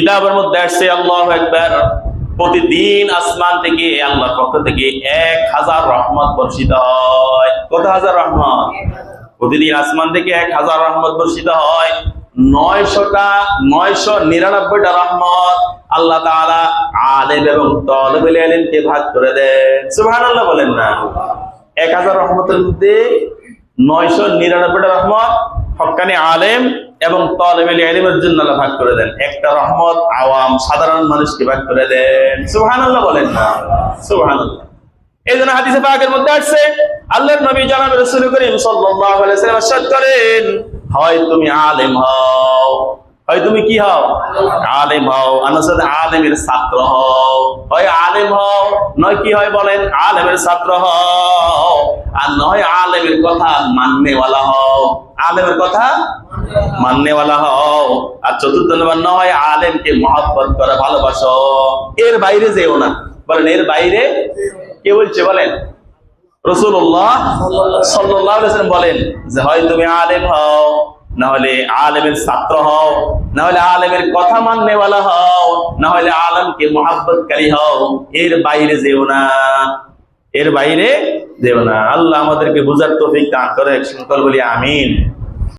কিতাবের মধ্যে আসছে আল্লাহু আকবার, প্রতিদিন আসমান থেকে আল্লাহর পক্ষ থেকে 1000 রহমত বর্ষিত হয়। কত হাজার রহমত? প্রতিদিন আসমান থেকে 1000 রহমত বর্ষিত হয়। 999টা রহমত আল্লাহ তাআলা আলেম এবং তালিবুল ইলমকে ভাগ করে দেন। সুবহানাল্লাহ বলেন না? 1000 রহমতের মধ্যে 999টা রহমত হক্কানি আলেম এবং তালিবুল ইলমের জন্য আল্লাহ ভাগ করে দেন। একটা রহমত আওয়াম সাধারণ মানুষকে ভাগ করে দেন। সুবহানাল্লাহ বলেন না? সুবহানাল্লাহ। এই জন্য হাদিসে পাকের মধ্যে আসছে আল্লাহর নবী জনাব রাসূল করিম সাল্লাল্লাহু আলাইহি ওয়াসাল্লাম ইরশাদ করেন, হয় তুমি আলেম হও, হয় তুমি কি হও? আলেম হও, আনাসাদ আলেমের ছাত্র হও। হয় আলেম হও, নয় কি হয় বলেন? আলেমের ছাত্র হও, আর নয় আলেমের কথা মাননেওয়ালা হও। আলেমের কথা মাননেওয়ালা হও। আর চতুর্থ নম্বর, নয় আলেমকে মহব্বত করে ভালোবাসো। এর বাইরে যেও না। বলেন এর বাইরে কে বলছে বলেন? রাসূলুল্লাহ সাল্লাল্লাহু আলাইহি ওয়াসাল্লাম বলেন যে হয় তুমি আলেম হও, না হলে আলেমের ছাত্র হও, না হলে আলেমের কথা মাননেওয়ালা হও, না হলে আলেমকে মহব্বতকারী হও। এর বাইরে যেও না, এর বাইরে যেও না। আল্লাহ আমাদেরকে বুঝার তৌফিক দান করে। সকল বলি আমিন।